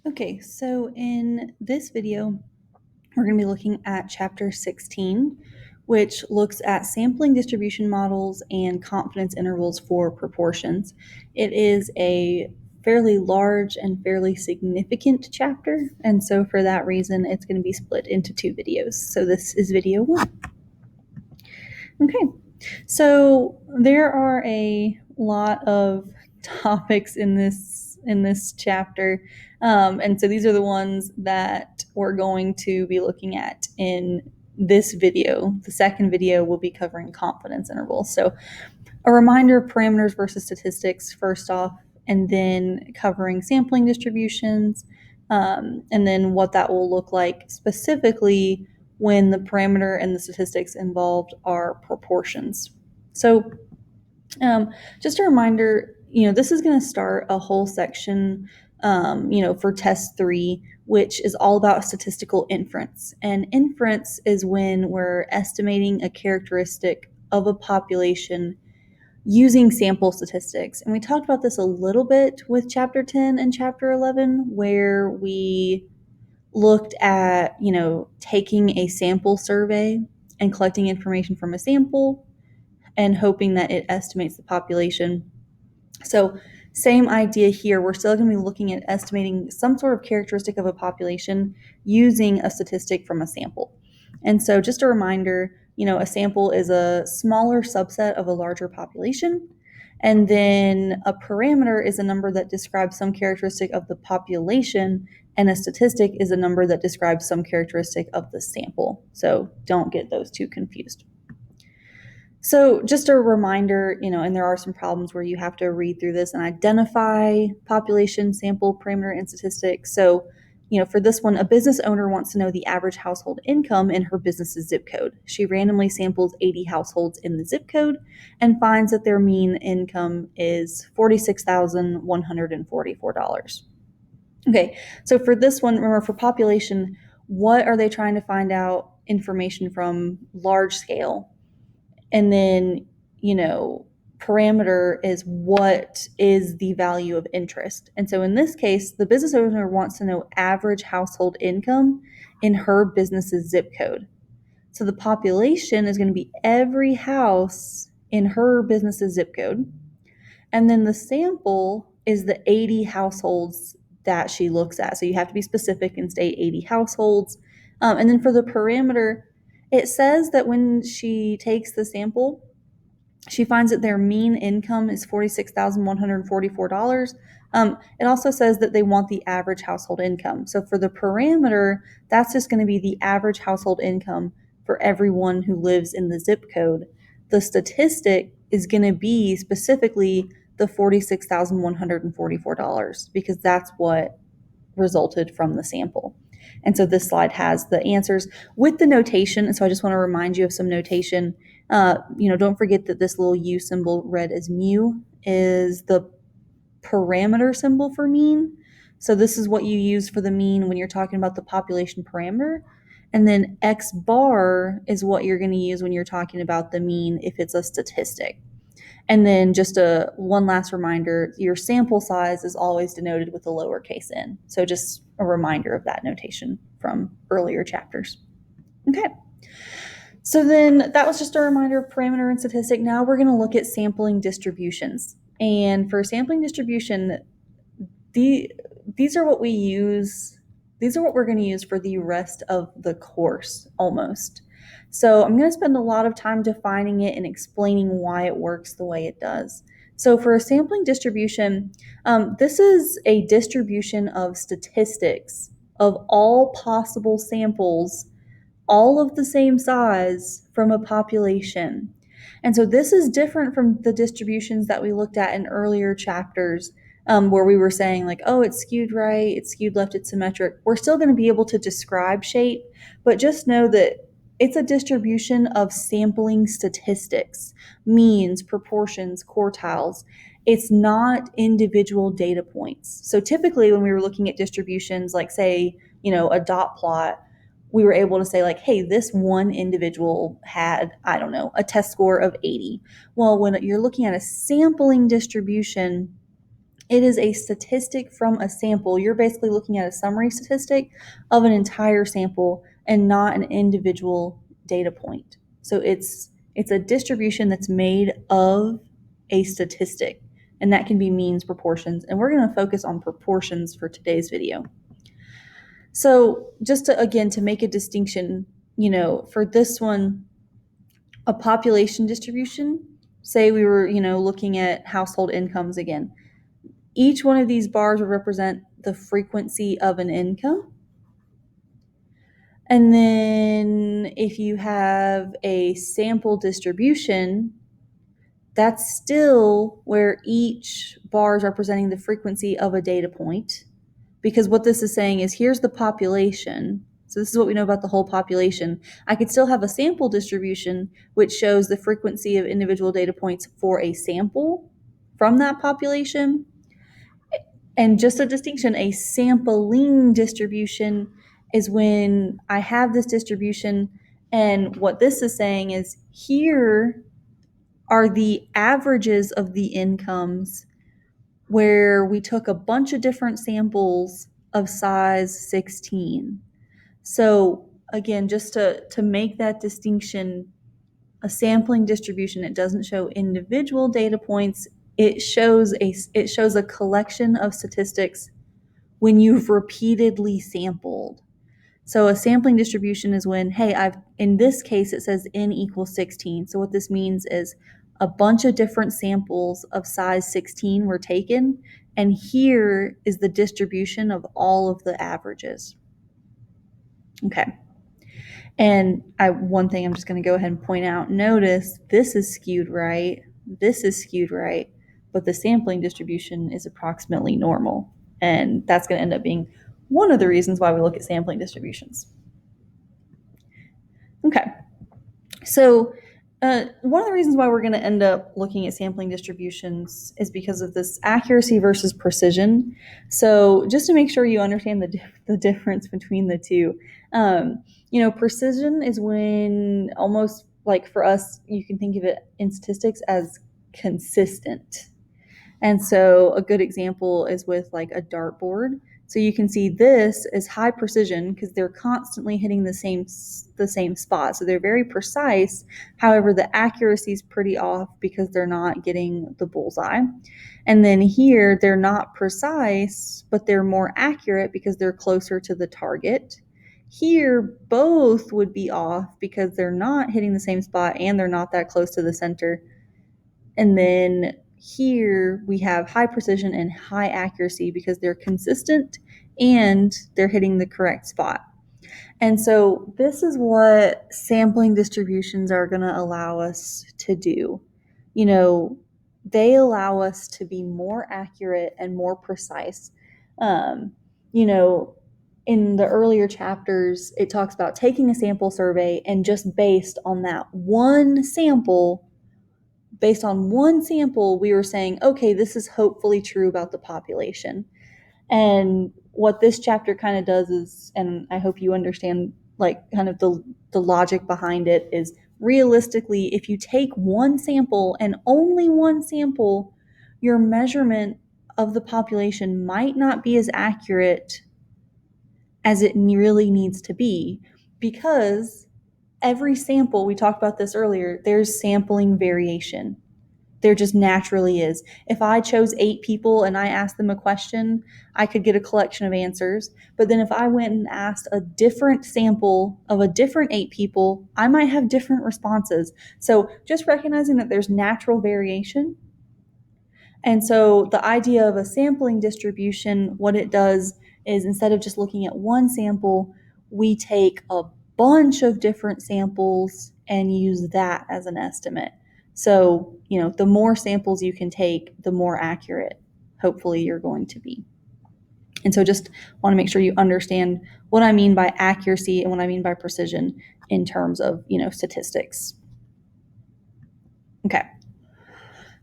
Okay, so in this video, we're going to be looking at chapter 16, which looks at sampling distribution models and confidence intervals for proportions. It is a fairly large and fairly significant chapter, and so for that reason, it's going to be split into two videos. So this is video one. Okay, so there are a lot of topics in this chapter, and so these are the ones that we're going to be looking at in this video. The second video will be covering confidence intervals. So a reminder of parameters versus statistics first off, and then covering sampling distributions, and then what that will look like specifically when the parameter and the statistics involved are proportions. So just a reminder, this is going to start a whole section, for test 3, which is all about statistical inference. And inference is when we're estimating a characteristic of a population using sample statistics. And we talked about this a little bit with chapter 10 and chapter 11, where we looked at, taking a sample survey and collecting information from a sample and hoping that it estimates the population. So same idea here. We're still going to be looking at estimating some sort of characteristic of a population using a statistic from a sample. And so just a reminder, a sample is a smaller subset of a larger population. And then a parameter is a number that describes some characteristic of the population, and a statistic is a number that describes some characteristic of the sample. So don't get those two confused. So just a reminder, and there are some problems where you have to read through this and identify population, sample, parameter, and statistics. So, for this one, a business owner wants to know the average household income in her business's zip code. She randomly samples 80 households in the zip code and finds that their mean income is $46,144. Okay, so for this one, remember, for population, what are they trying to find out information from? Large scale. And then, parameter is what is the value of interest. And so in this case, the business owner wants to know average household income in her business's zip code. So the population is going to be every house in her business's zip code. And then the sample is the 80 households that she looks at. So you have to be specific and state 80 households. And then for the parameter, it says that when she takes the sample, she finds that their mean income is $46,144. It also says that they want the average household income. So for the parameter, that's just going to be the average household income for everyone who lives in the zip code. The statistic is going to be specifically the $46,144 because that's what resulted from the sample. And so this slide has the answers with the notation. And so I just want to remind you of some notation. Don't forget that this little U symbol read as mu is the parameter symbol for mean. So this is what you use for the mean when you're talking about the population parameter. And then X bar is what you're going to use when you're talking about the mean if it's a statistic. And then just one last reminder, your sample size is always denoted with a lowercase n. So just a reminder of that notation from earlier chapters. Okay. So then that was just a reminder of parameter and statistic. Now we're going to look at sampling distributions. And for sampling distribution, these are what we use. These are what we're going to use for the rest of the course almost. So I'm going to spend a lot of time defining it and explaining why it works the way it does. So for a sampling distribution, this is a distribution of statistics of all possible samples, all of the same size from a population. And so this is different from the distributions that we looked at in earlier chapters, where we were saying like, oh, it's skewed right, it's skewed left, it's symmetric. We're still going to be able to describe shape, but just know that it's a distribution of sampling statistics, means, proportions, quartiles. It's not individual data points. So typically when we were looking at distributions, like say, a dot plot, we were able to say like, hey, this one individual had, I don't know, a test score of 80. Well, when you're looking at a sampling distribution, It is a statistic from a sample. You're basically looking at a summary statistic of an entire sample and not an individual data point. So it's a distribution that's made of a statistic, and that can be means, proportions, and we're going to focus on proportions for today's video. So just to make a distinction, for this one, a population distribution, say we were, looking at household incomes again. Each one of these bars will represent the frequency of an income. And then if you have a sample distribution, that's still where each bar is representing the frequency of a data point. Because what this is saying is, here's the population. So this is what we know about the whole population. I could still have a sample distribution, which shows the frequency of individual data points for a sample from that population. And just a distinction, a sampling distribution is when I have this distribution, and what this is saying is, here are the averages of the incomes where we took a bunch of different samples of size 16. So again, just to make that distinction, a sampling distribution, it doesn't show individual data points. It shows a collection of statistics when you've repeatedly sampled. So a sampling distribution is when, hey, in this case, it says n equals 16. So what this means is a bunch of different samples of size 16 were taken, and here is the distribution of all of the averages. Okay. And one thing I'm just going to go ahead and point out, notice this is skewed right, this is skewed right, but the sampling distribution is approximately normal. And that's going to end up being one of the reasons why we look at sampling distributions. Okay, so one of the reasons why we're going to end up looking at sampling distributions is because of this accuracy versus precision. So just to make sure you understand the difference between the two, precision is when, almost like for us, you can think of it in statistics as consistent. And so a good example is with like a dartboard. So you can see this is high precision because they're constantly hitting the same spot. So they're very precise. However, the accuracy is pretty off because they're not getting the bullseye. And then here, they're not precise, but they're more accurate because they're closer to the target. Here, both would be off because they're not hitting the same spot and they're not that close to the center. And then here we have high precision and high accuracy because they're consistent and they're hitting the correct spot. And so this is what sampling distributions are going to allow us to do. They allow us to be more accurate and more precise. In the earlier chapters, it talks about taking a sample survey and just based on one sample, we were saying, okay, this is hopefully true about the population. And what this chapter kind of does is, and I hope you understand like kind of the logic behind it, is realistically, if you take one sample and only one sample, your measurement of the population might not be as accurate as it really needs to be, because every sample, we talked about this earlier, there's sampling variation. There just naturally is. If I chose 8 people and I asked them a question, I could get a collection of answers. But then if I went and asked a different sample of a different 8 people, I might have different responses. So just recognizing that there's natural variation. And so the idea of a sampling distribution, what it does is, instead of just looking at one sample, we take a bunch of different samples and use that as an estimate. So, the more samples you can take, the more accurate, hopefully, you're going to be. And so just want to make sure you understand what I mean by accuracy and what I mean by precision in terms of, statistics. Okay.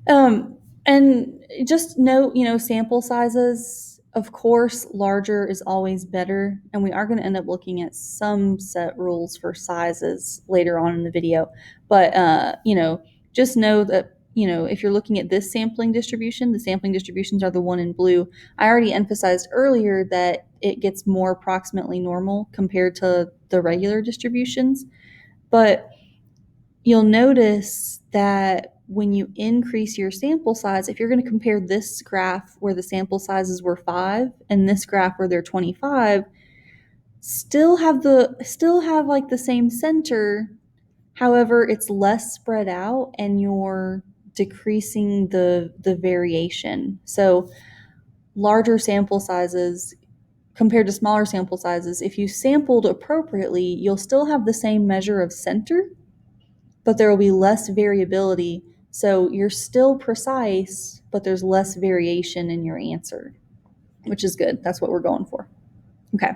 And just note, sample sizes, of course, larger is always better. And we are going to end up looking at some set rules for sizes later on in the video. But, just know that if you're looking at this sampling distribution, the sampling distributions are the one in blue. I already emphasized earlier that it gets more approximately normal compared to the regular distributions. But you'll notice that when you increase your sample size, if you're going to compare this graph where the sample sizes were 5 and this graph where they're 25, still have like the same center. However, it's less spread out and you're decreasing the variation. So larger sample sizes compared to smaller sample sizes, if you sampled appropriately, you'll still have the same measure of center, but there will be less variability. So you're still precise, but there's less variation in your answer, which is good. That's what we're going for. Okay.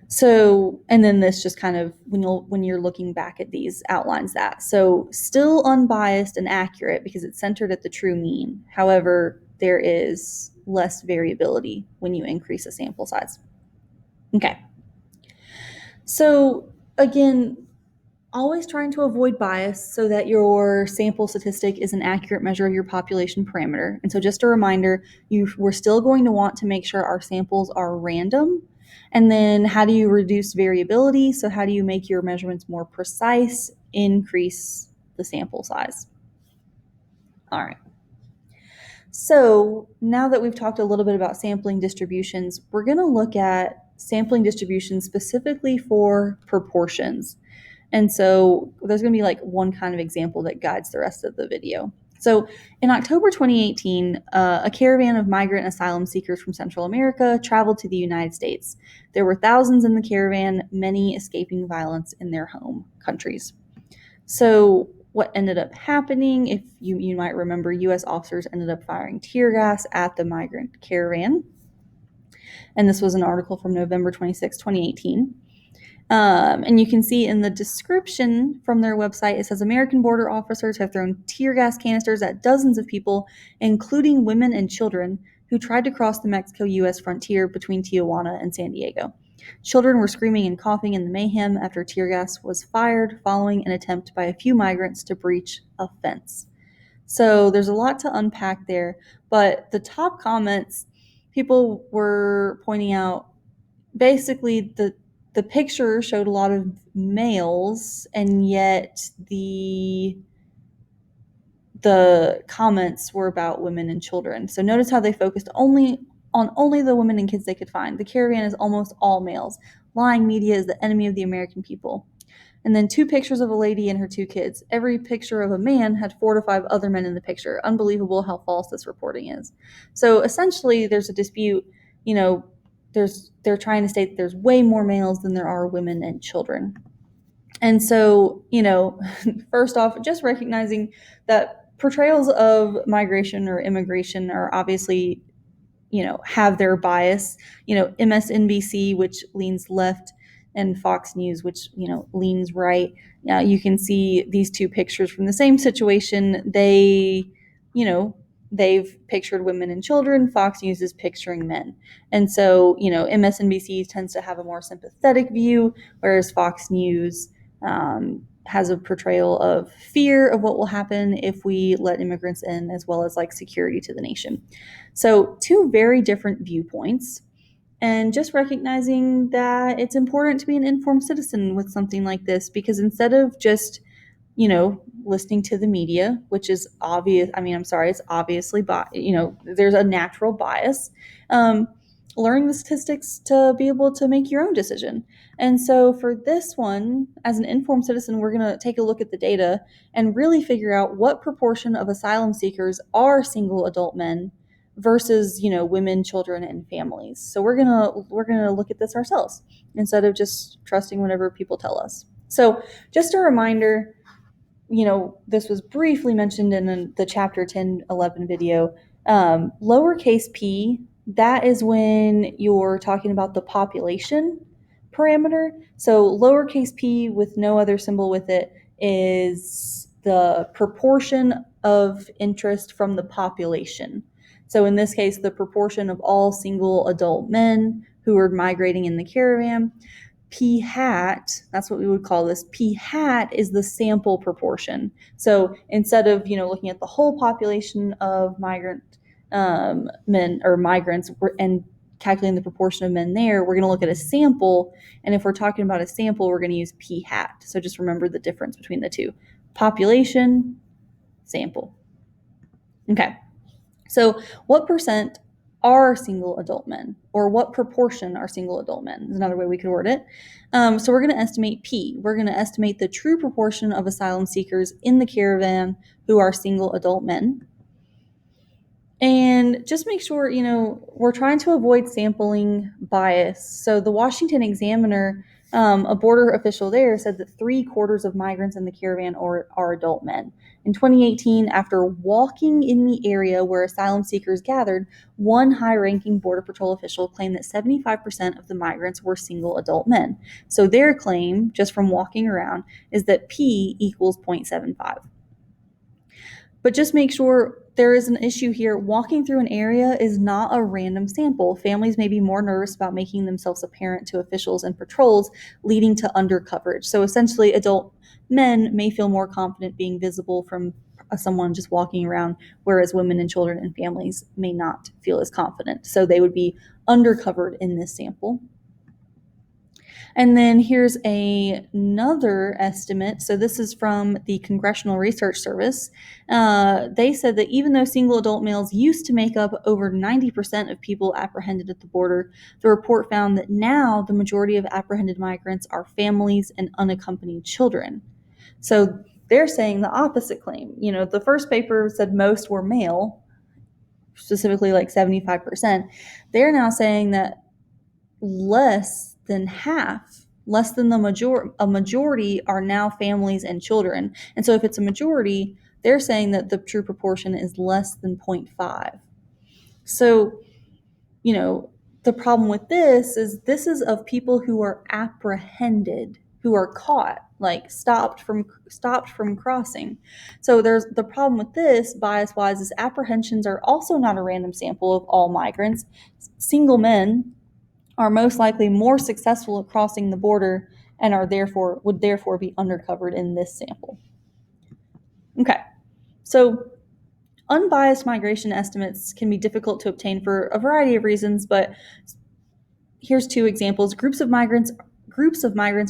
So, and then this just kind of, when you're looking back at these, outlines that. So still unbiased and accurate because it's centered at the true mean. However, there is less variability when you increase a sample size. Okay. So again, always trying to avoid bias so that your sample statistic is an accurate measure of your population parameter. And so just a reminder, we're still going to want to make sure our samples are random. And then how do you reduce variability? So how do you make your measurements more precise, increase the sample size? All right. So now that we've talked a little bit about sampling distributions, we're going to look at sampling distributions specifically for proportions. And so there's going to be like one kind of example that guides the rest of the video. So in October 2018, a caravan of migrant asylum seekers from Central America traveled to the United States. There were thousands in the caravan, many escaping violence in their home countries. So what ended up happening, if you might remember, U.S. officers ended up firing tear gas at the migrant caravan. And this was an article from November 26, 2018. And you can see in the description from their website, it says American border officers have thrown tear gas canisters at dozens of people, including women and children, who tried to cross the Mexico-U.S. frontier between Tijuana and San Diego. Children were screaming and coughing in the mayhem after tear gas was fired following an attempt by a few migrants to breach a fence. So there's a lot to unpack there, but the top comments, people were pointing out basically the picture showed a lot of males, and yet the comments were about women and children. So notice how they focused only the women and kids they could find. The caravan is almost all males. Lying media is the enemy of the American people. And then 2 pictures of a lady and her 2 kids. Every picture of a man had 4 to 5 other men in the picture. Unbelievable how false this reporting is. So essentially there's a dispute, they're trying to state that there's way more males than there are women and children. And so, first off, just recognizing that portrayals of migration or immigration are obviously, have their bias. MSNBC, which leans left, and Fox News, which, leans right. You can see these 2 pictures from the same situation. They've pictured women and children. Fox News is picturing men. And so, MSNBC tends to have a more sympathetic view, whereas Fox News has a portrayal of fear of what will happen if we let immigrants in, as well as like security to the nation. So 2 very different viewpoints, and just recognizing that it's important to be an informed citizen with something like this, because instead of just listening to the media, which is obvious. I mean, I'm sorry, it's obviously, there's a natural bias. Learning the statistics to be able to make your own decision. And so for this one, as an informed citizen, we're going to take a look at the data and really figure out what proportion of asylum seekers are single adult men versus, women, children, and families. So we're going to look at this ourselves instead of just trusting whatever people tell us. So just a reminder, this was briefly mentioned in the chapter 10-11 video. Lowercase p, that is when you're talking about the population parameter. So lowercase p with no other symbol with it is the proportion of interest from the population. So in this case, the proportion of all single adult men who are migrating in the caravan. P hat, that's what we would call this. P hat is the sample proportion. So instead of, looking at the whole population of migrant men or migrants and calculating the proportion of men there, we're going to look at a sample. And if we're talking about a sample, we're going to use P hat. So just remember the difference between the two. Population, sample. Okay. So what percent are single adult men, or what proportion are single adult men is another way we could word it. So we're going to estimate P. We're going to estimate the true proportion of asylum seekers in the caravan who are single adult men. And just make sure, we're trying to avoid sampling bias. So the Washington Examiner, a border official there, said that 3/4 of migrants in the caravan are adult men. In 2018, after walking in the area where asylum seekers gathered, one high-ranking Border Patrol official claimed that 75% of the migrants were single adult men. So their claim, just from walking around, is that P equals 0.75. But just make sure there is an issue here. Walking through an area is not a random sample. Families may be more nervous about making themselves apparent to officials and patrols, leading to undercoverage. So essentially, adult men may feel more confident being visible from someone just walking around, whereas women and children and families may not feel as confident. So they would be undercovered in this sample. And then here's another estimate. So this is from the Congressional Research Service. They said that even though single adult males used to make up over 90% of people apprehended at the border, the report found that now the majority of apprehended migrants are families and unaccompanied children. So they're saying the opposite claim. The first paper said most were male, specifically like 75%. They're now saying that less than half, less than a majority are now families and children. And so if it's a majority, they're saying that the true proportion is less than 0.5. So, the problem with this is of people who are apprehended, who are caught, like stopped from crossing. So there's the problem with this, bias-wise, is apprehensions are also not a random sample of all migrants. Single men are most likely more successful at crossing the border and would therefore be undercovered in this sample. Okay, so unbiased migration estimates can be difficult to obtain for a variety of reasons, but here's two examples. Groups of migrants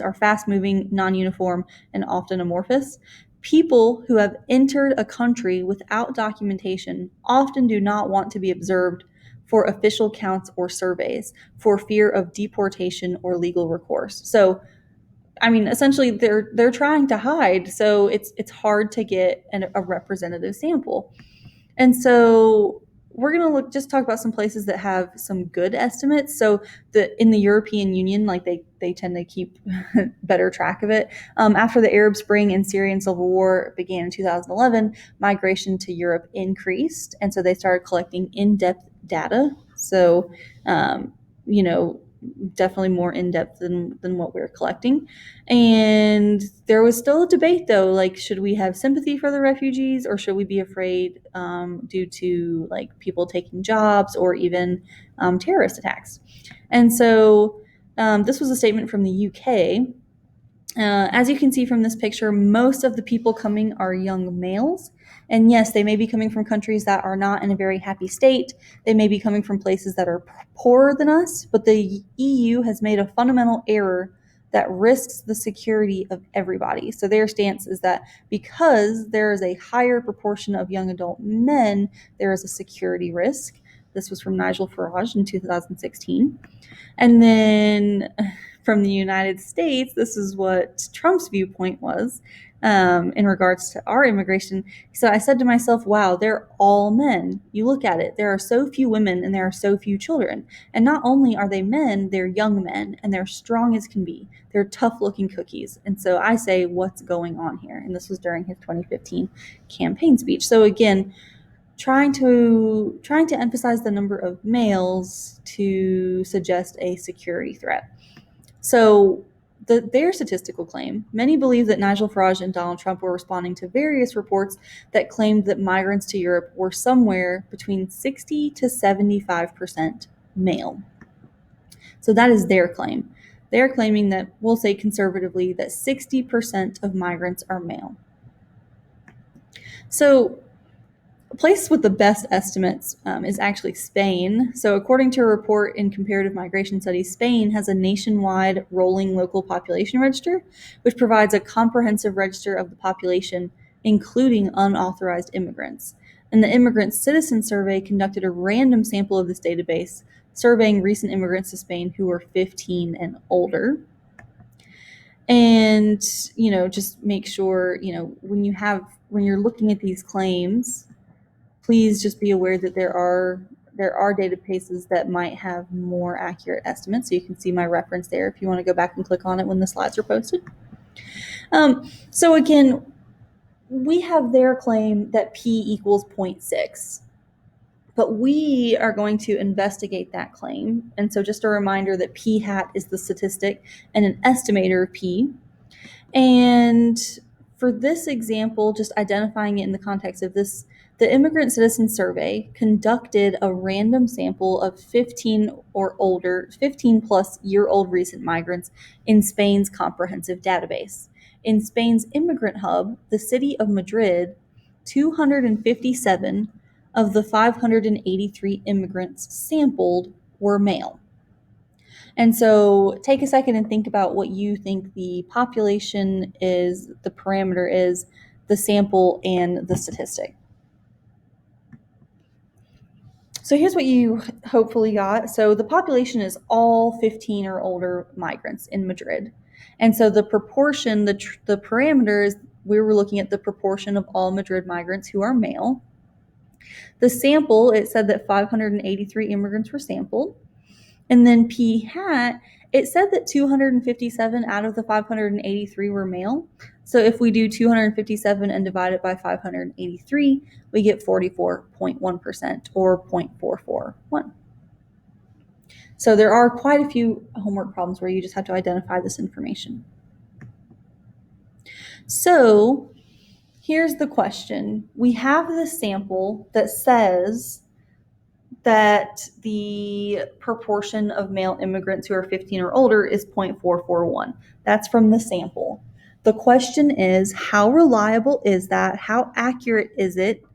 are fast-moving, non-uniform, and often amorphous. People who have entered a country without documentation often do not want to be observed for official counts or surveys for fear of deportation or legal recourse. So, essentially, they're trying to hide, so it's hard to get a representative sample. And so we're going to talk about some places that have some good estimates. So in the European Union, like they tend to keep better track of it. After the Arab Spring and Syrian Civil War began in 2011, migration to Europe increased. And so they started collecting in-depth data. So, definitely more in-depth than what we were collecting. And there was still a debate, though, like, should we have sympathy for the refugees, or should we be afraid due to like people taking jobs or even terrorist attacks? And so this was a statement from the UK. As you can see from this picture, most of the people coming are young males. And yes, they may be coming from countries that are not in a very happy state. They may be coming from places that are poorer than us, but the EU has made a fundamental error that risks the security of everybody. So their stance is that because there is a higher proportion of young adult men, there is a security risk. This was from Nigel Farage in 2016. And then from the United States, this is what Trump's viewpoint was in regards to our immigration. So I said to myself, wow, they're all men. You look at it, there are so few women and there are so few children. And not only are they men, they're young men and they're strong as can be. They're tough looking cookies. And so I say, what's going on here? And this was during his 2015 campaign speech. So again, trying to emphasize the number of males to suggest a security threat. So their statistical claim, many believe that Nigel Farage and Donald Trump were responding to various reports that claimed that migrants to Europe were somewhere between 60 to 75% male. So that is their claim. They're claiming that, we'll say conservatively, that 60% of migrants are male. So a place with the best estimates is actually Spain. So according to a report in Comparative Migration Studies, Spain has a nationwide rolling local population register, which provides a comprehensive register of the population, including unauthorized immigrants. And the Immigrant Citizen Survey conducted a random sample of this database, surveying recent immigrants to Spain who were 15 and older. And, just make sure, when you're looking at these claims, please just be aware that there are databases that might have more accurate estimates. So you can see my reference there if you want to go back and click on it when the slides are posted. So again, we have their claim that P equals 0.6, but we are going to investigate that claim. And so just a reminder that P hat is the statistic and an estimator of P. And for this example, just identifying it in the context of this, the Immigrant Citizen Survey conducted a random sample of 15 plus year old recent migrants in Spain's comprehensive database. In Spain's immigrant hub, the city of Madrid, 257 of the 583 immigrants sampled were male. And so take a second and think about what you think the population is, the parameter is, the sample, and the statistic. So here's what you hopefully got. So the population is all 15 or older migrants in Madrid. And so the proportion, the parameters, we were looking at the proportion of all Madrid migrants who are male. The sample, it said that 583 immigrants were sampled. And then P hat, it said that 257 out of the 583 were male. So if we do 257 and divide it by 583, we get 44.1% or 0.441. So there are quite a few homework problems where you just have to identify this information. So here's the question. We have this sample that says that the proportion of male immigrants who are 15 or older is 0.441. That's from the sample. The question is, how reliable is that? How accurate is it?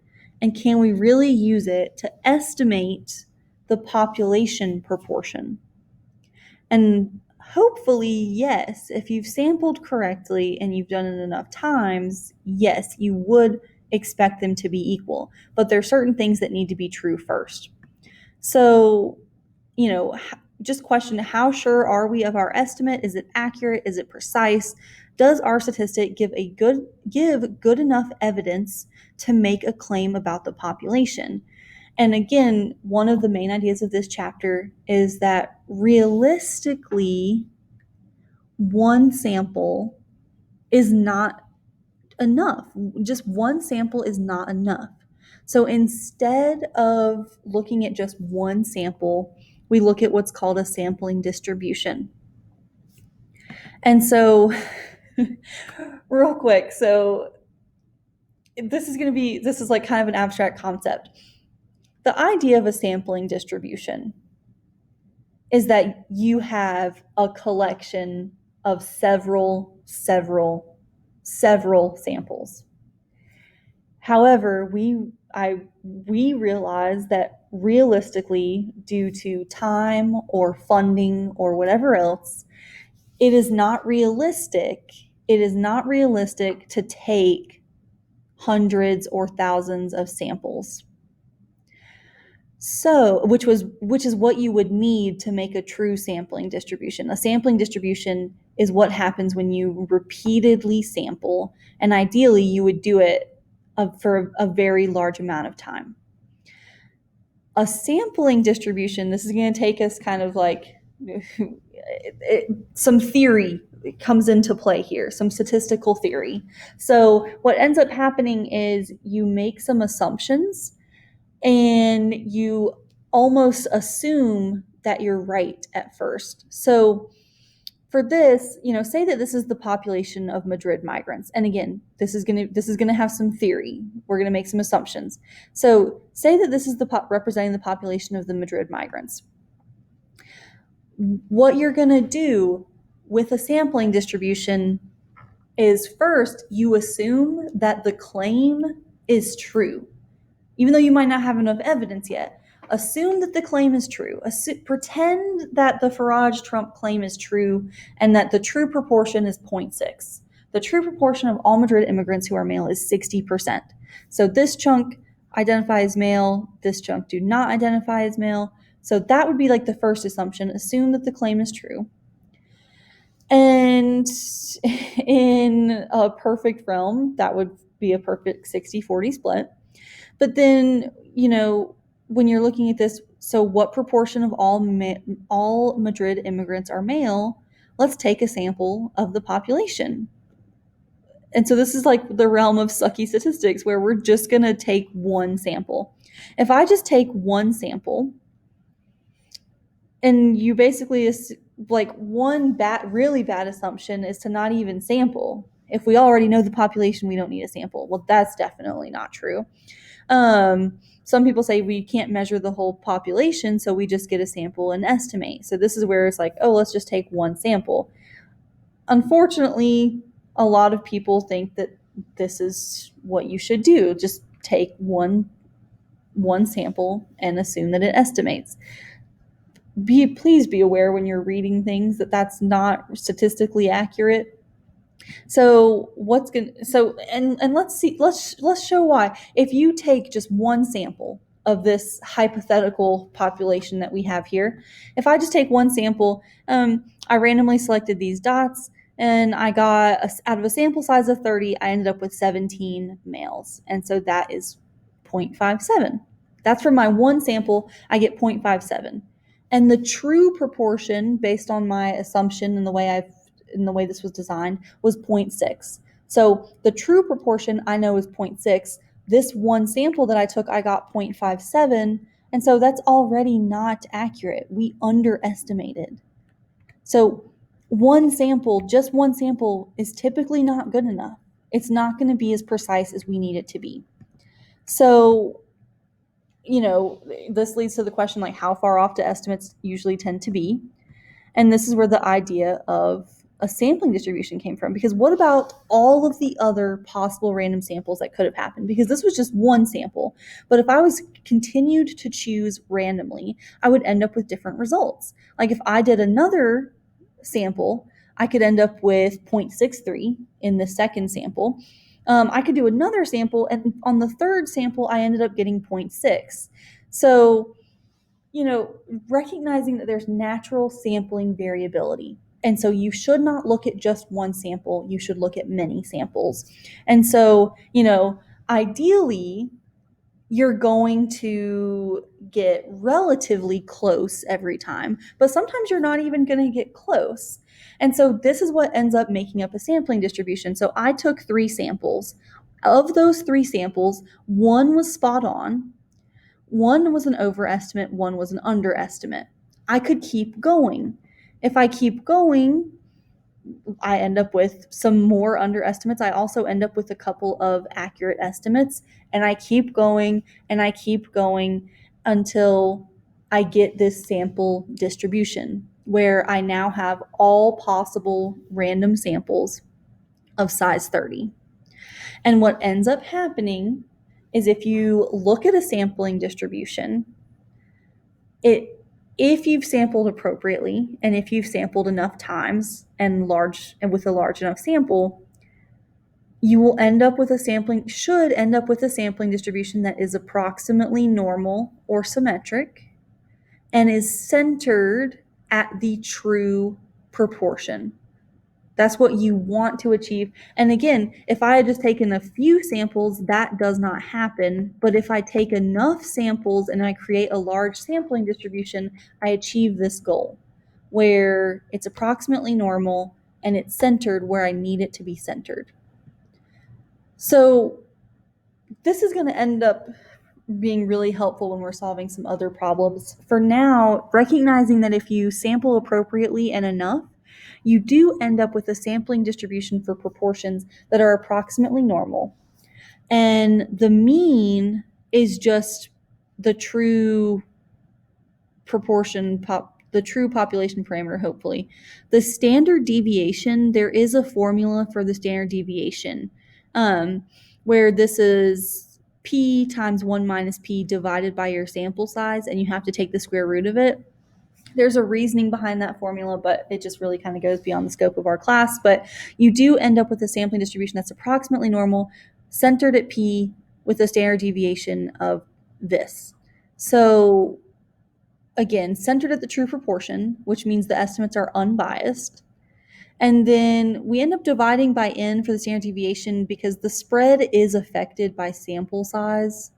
And can we really use it to estimate the population proportion? And hopefully, yes, if you've sampled correctly and you've done it enough times, yes, you would expect them to be equal. But there are certain things that need to be true first. So, just question, how sure are we of our estimate? Is it accurate? Is it precise? Does our statistic give good enough evidence to make a claim about the population? And again, one of the main ideas of this chapter is that realistically, one sample is not enough. Just one sample is not enough. So instead of looking at just one sample, we look at what's called a sampling distribution. And so, real quick, so this is like kind of an abstract concept. The idea of a sampling distribution is that you have a collection of several samples. However, we realize that realistically, due to time or funding or whatever else, it is not realistic to take hundreds or thousands of samples. So, which is what you would need to make a true sampling distribution. A sampling distribution is what happens when you repeatedly sample, and ideally you would do it for a very large amount of time. A sampling distribution, this is going to take us kind of like some theory comes into play here, some statistical theory. So what ends up happening is you make some assumptions and you almost assume that you're right at first. So for this, say that this is the population of Madrid migrants. And again, this is going to have some theory. We're going to make some assumptions. So say that this is representing the population of the Madrid migrants. What you're going to do with a sampling distribution is first, you assume that the claim is true, even though you might not have enough evidence yet. Assume that the claim is true. Pretend that the Farage-Trump claim is true and that the true proportion is 0.6. The true proportion of all Madrid immigrants who are male is 60%. So this chunk identify as male, this chunk do not identify as male. So that would be like the first assumption. Assume that the claim is true. And in a perfect realm, that would be a perfect 60-40 split. But then, when you're looking at this, so what proportion of all Madrid immigrants are male? Let's take a sample of the population. And so this is like the realm of sucky statistics where we're just going to take one sample. If I just take one sample, and you basically, like, one really bad assumption is to not even sample. If we already know the population, we don't need a sample. Well, that's definitely not true. Some people say we can't measure the whole population, so we just get a sample and estimate. So this is where it's like, oh, let's just take one sample. Unfortunately, a lot of people think that this is what you should do. Just take one sample and assume that it estates. Please be aware when you're reading things that that's not statistically accurate. So let's show why. If you take just one sample of this hypothetical population that we have here, if I just take one sample, I randomly selected these dots, and I got out of a sample size of 30, I ended up with 17 males, and so that is 0.57. That's from my one sample. I get 0.57, and the true proportion, based on my assumption and the way this was designed, was 0.6. So the true proportion I know is 0.6. This one sample that I took, I got 0.57. And so that's already not accurate. We underestimated. So just one sample is typically not good enough. It's not going to be as precise as we need it to be. So, this leads to the question, like, how far off do estimates usually tend to be? And this is where the idea of a sampling distribution came from. Because what about all of the other possible random samples that could have happened? Because this was just one sample. But if I was continued to choose randomly, I would end up with different results. Like if I did another sample, I could end up with 0.63 in the second sample. I could do another sample, and on the third sample, I ended up getting 0.6. So, recognizing that there's natural sampling variability. And so you should not look at just one sample, you should look at many samples. And so, ideally, you're going to get relatively close every time, but sometimes you're not even going to get close. And so this is what ends up making up a sampling distribution. So I took 3 samples. Of those 3 samples, one was spot on, one was an overestimate, one was an underestimate. I could keep going. If I keep going, I end up with some more underestimates. I also end up with a couple of accurate estimates, and I keep going and I keep going until I get this sample distribution where I now have all possible random samples of size 30. And what ends up happening is if you look at a sampling distribution, if you've sampled appropriately and if you've sampled enough times and with a large enough sample, you will should end up with a sampling distribution that is approximately normal or symmetric and is centered at the true proportion. That's what you want to achieve. And again, if I had just taken a few samples, that does not happen. But if I take enough samples and I create a large sampling distribution, I achieve this goal where it's approximately normal and it's centered where I need it to be centered. So this is going to end up being really helpful when we're solving some other problems. For now, recognizing that if you sample appropriately and enough, you do end up with a sampling distribution for proportions that are approximately normal. And the mean is just the true proportion the true population parameter, hopefully. The standard deviation, there is a formula for the standard deviation, where this is p times 1 minus p divided by your sample size, and you have to take the square root of it. There's a reasoning behind that formula, but it just really kind of goes beyond the scope of our class. But you do end up with a sampling distribution that's approximately normal, centered at p, with a standard deviation of this. So again, centered at the true proportion, which means the estimates are unbiased. And then we end up dividing by n for the standard deviation because the spread is affected by sample size.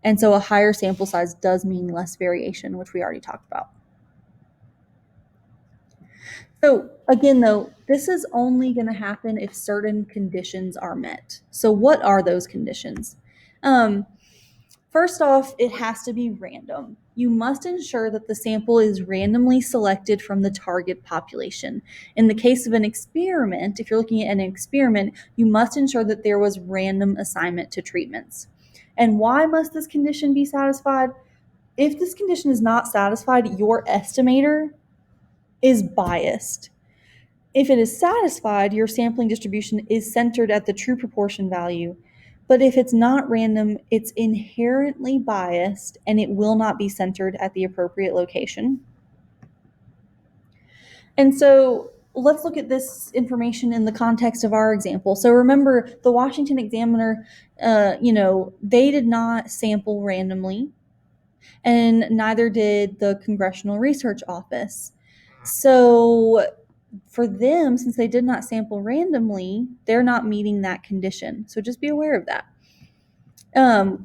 And so a higher sample size does mean less variation, which we already talked about. So again, though, this is only going to happen if certain conditions are met. So what are those conditions? First off, it has to be random. You must ensure that the sample is randomly selected from the target population. In the case of an experiment, if you're looking at an experiment, you must ensure that there was random assignment to treatments. And why must this condition be satisfied? If this condition is not satisfied, your estimator is biased. If it is satisfied, your sampling distribution is centered at the true proportion value. But if it's not random, it's inherently biased and it will not be centered at the appropriate location. And so let's look at this information in the context of our example. So remember, the Washington Examiner, they did not sample randomly, and neither did the Congressional Research Office. So for them, since they did not sample randomly, they're not meeting that condition. So just be aware of that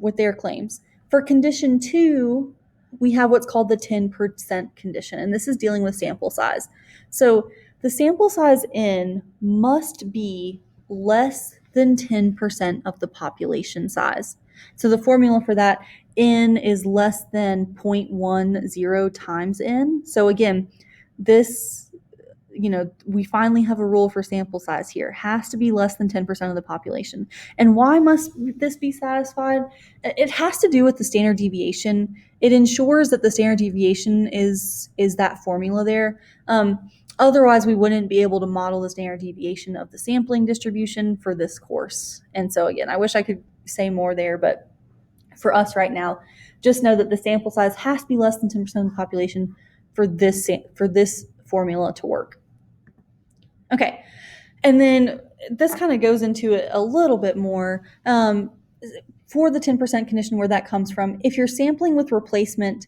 with their claims. For condition 2, we have what's called the 10% condition, and this is dealing with sample size. So the sample size n must be less than 10% of the population size. So the formula for that, n is less than 0.10 times n. So again, this, we finally have a rule for sample size here. It has to be less than 10% of the population. And why must this be satisfied? It has to do with the standard deviation. It ensures that the standard deviation is that formula there. Otherwise, we wouldn't be able to model the standard deviation of the sampling distribution for this course. And so again, I wish I could say more there, but for us right now, just know that the sample size has to be less than 10% of the population for this formula to work. Okay, and then this kind of goes into it a little bit more. For the 10% condition, where that comes from, if you're sampling with replacement,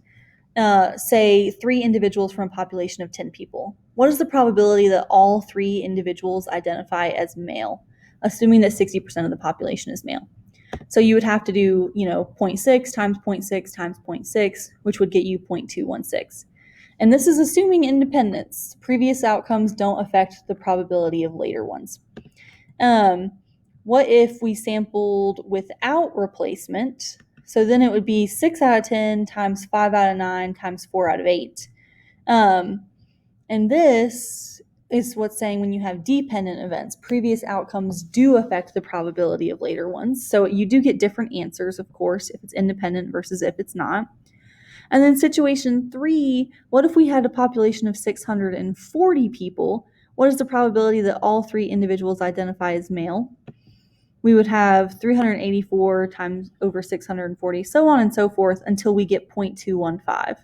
say 3 individuals from a population of 10 people, what is the probability that all 3 individuals identify as male, assuming that 60% of the population is male? So you would have to do, 0.6 times 0.6 times 0.6, which would get you 0.216. And this is assuming independence. Previous outcomes don't affect the probability of later ones. What if we sampled without replacement? So then it would be 6 out of 10 times 5 out of 9 times 4 out of 8. And this is what's saying when you have dependent events, previous outcomes do affect the probability of later ones. So you do get different answers, of course, if it's independent versus if it's not. And then situation 3, what if we had a population of 640 people? What is the probability that all 3 individuals identify as male? We would have 384 times over 640, so on and so forth, until we get 0.215.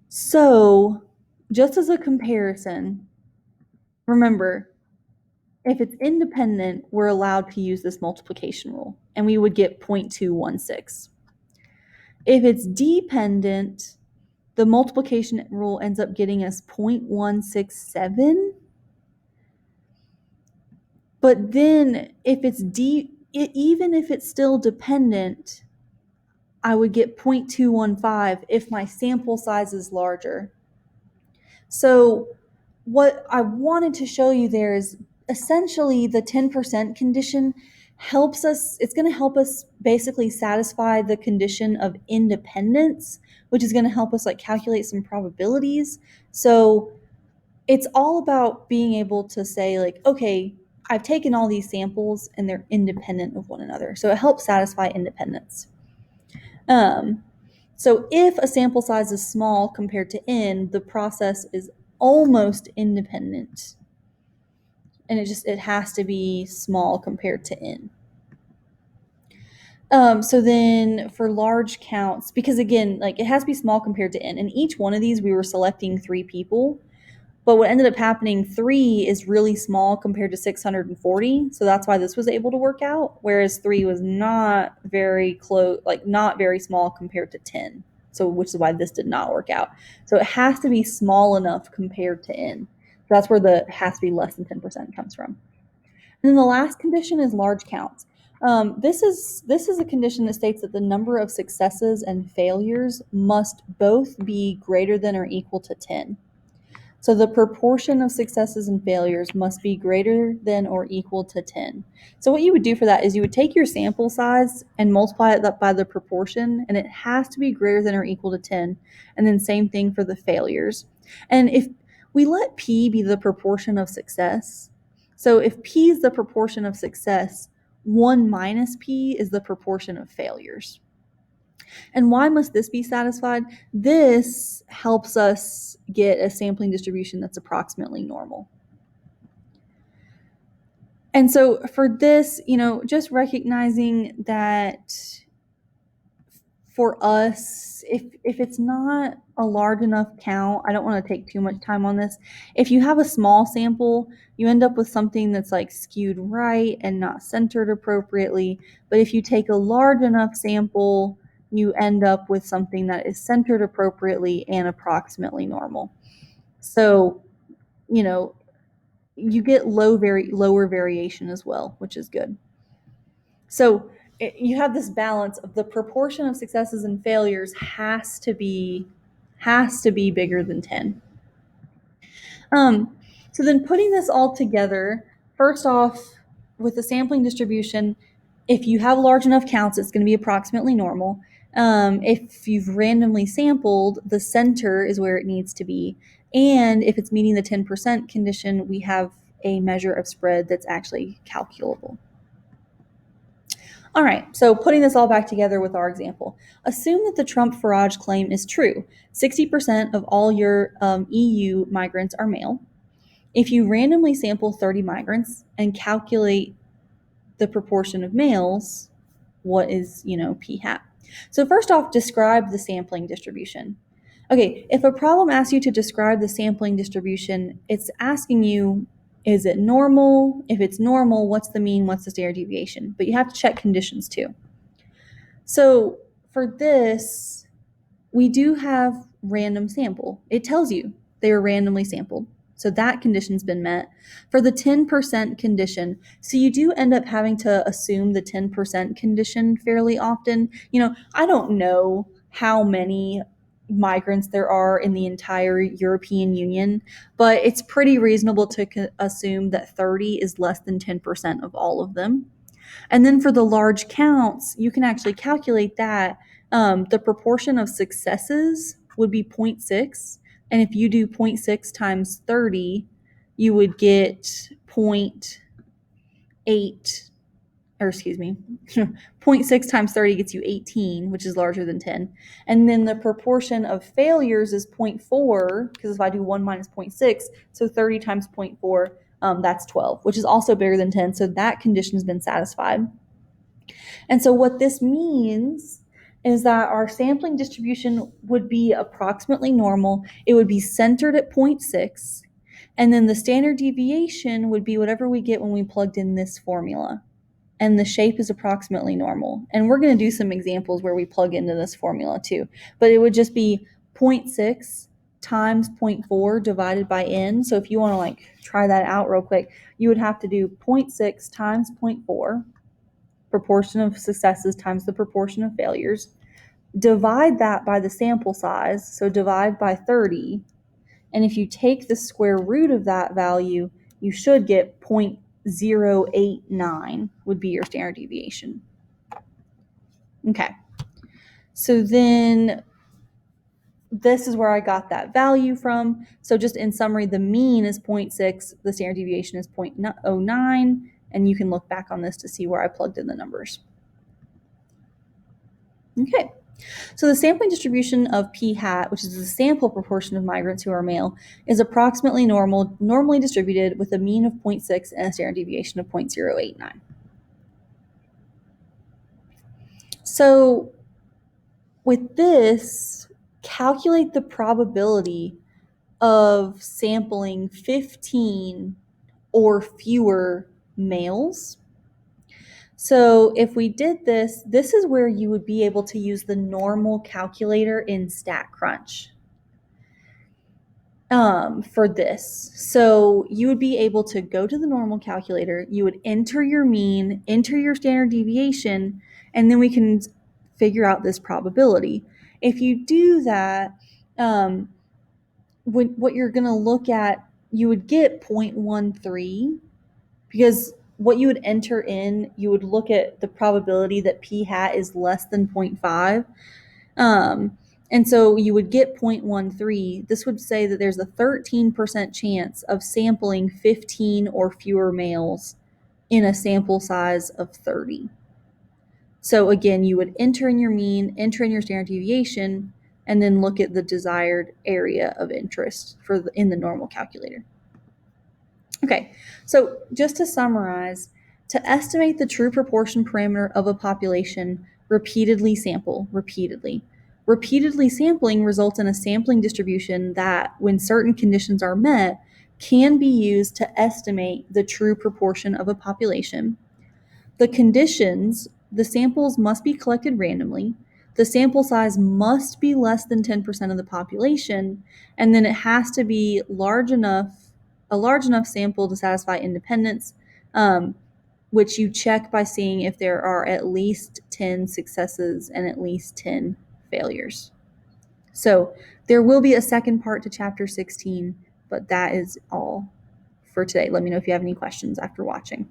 So just as a comparison, remember, if it's independent, we're allowed to use this multiplication rule, and we would get 0.216. If it's dependent, the multiplication rule ends up getting us 0.167. But then if it's even if it's still dependent, I would get 0.215 if my sample size is larger. So what I wanted to show you there is essentially the 10% condition helps us, it's going to help us basically satisfy the condition of independence, which is going to help us calculate some probabilities. So it's all about being able to say okay, I've taken all these samples and they're independent of one another. So it helps satisfy independence. So if a sample size is small compared to n, the process is almost independent. And it has to be small compared to n. So then for large counts, because again, like it has to be small compared to n. And each one of these, we were selecting 3 people. But what ended up happening, 3 is really small compared to 640. So that's why this was able to work out. Whereas 3 was not very close, like not very small compared to 10. So which is why this did not work out. So it has to be small enough compared to n. So that's where the has to be less than 10% comes from. And then the last condition is large counts. This is a condition that states that the number of successes and failures must both be greater than or equal to 10. So the proportion of successes and failures must be greater than or equal to 10. So what you would do for that is you would take your sample size and multiply it by the proportion, and it has to be greater than or equal to 10. And then same thing for the failures. And if we let P be the proportion of success, so if P is the proportion of success, 1 minus P is the proportion of failures. And why must this be satisfied? This helps us get a sampling distribution that's approximately normal. And so for this, just recognizing that for us, if it's not a large enough count, I don't want to take too much time on this. If you have a small sample, you end up with something that's like skewed right and not centered appropriately. But if you take a large enough sample, you end up with something that is centered appropriately and approximately normal. So, you get lower variation as well, which is good. So you have this balance of the proportion of successes and failures has to be bigger than 10. So then putting this all together, first off, with the sampling distribution, if you have large enough counts, it's going to be approximately normal. If you've randomly sampled, the center is where it needs to be. And if it's meeting the 10% condition, we have a measure of spread that's actually calculable. All right, so putting this all back together with our example, assume that the Trump-Farage claim is true. 60% of all your EU migrants are male. If you randomly sample 30 migrants and calculate the proportion of males, what is, p hat? So first off, describe the sampling distribution. Okay, if a problem asks you to describe the sampling distribution, it's asking you, is it normal? If it's normal, what's the mean? What's the standard deviation? But you have to check conditions too. So for this, we do have random sample. It tells you they were randomly sampled. So that condition's been met. For the 10% condition, so you do end up having to assume the 10% condition fairly often. I don't know how many migrants there are in the entire European Union, but it's pretty reasonable to assume that 30 is less than 10% of all of them. And then for the large counts, you can actually calculate that. The proportion of successes would be 0.6. And if you do 0.6 times 30, you would get 0.8, or excuse me, 0.6 times 30 gets you 18, which is larger than 10. And then the proportion of failures is 0.4, because if I do 1 minus 0.6, so 30 times 0.4, that's 12, which is also bigger than 10. So that condition has been satisfied. And so what this means is that our sampling distribution would be approximately normal. It would be centered at 0.6. And then the standard deviation would be whatever we get when we plugged in this formula. And the shape is approximately normal. And we're going to do some examples where we plug into this formula too. But it would just be 0.6 times 0.4 divided by n. So if you want to try that out real quick, you would have to do 0.6 times 0.4, proportion of successes times the proportion of failures. Divide that by the sample size, so divide by 30. And if you take the square root of that value, you should get 0.089 would be your standard deviation. Okay, so then this is where I got that value from. So just in summary, the mean is 0.6, the standard deviation is 0.09, and you can look back on this to see where I plugged in the numbers. Okay, So the sampling distribution of p hat, which is the sample proportion of migrants who are male, is approximately normally distributed with a mean of 0.6 and a standard deviation of 0.089. So with this, calculate the probability of sampling 15 or fewer males. So if we did this, this is where you would be able to use the normal calculator in StatCrunch for this. So you would be able to go to the normal calculator, you would enter your mean, enter your standard deviation, and then we can figure out this probability. If you do that, what you're going to look at, you would get 0.13, because what you would enter in, you would look at the probability that p hat is less than 0.5. And so you would get 0.13. This would say that there's a 13% chance of sampling 15 or fewer males in a sample size of 30. So again, you would enter in your mean, enter in your standard deviation, and then look at the desired area of interest in the normal calculator. Okay, so just to summarize, to estimate the true proportion parameter of a population, repeatedly sample, repeatedly. Repeatedly sampling results in a sampling distribution that, when certain conditions are met, can be used to estimate the true proportion of a population. The conditions, the samples must be collected randomly, the sample size must be less than 10% of the population, and then it has to be a large enough sample to satisfy independence, which you check by seeing if there are at least 10 successes and at least 10 failures. So there will be a second part to chapter 16, but that is all for today. Let me know if you have any questions after watching.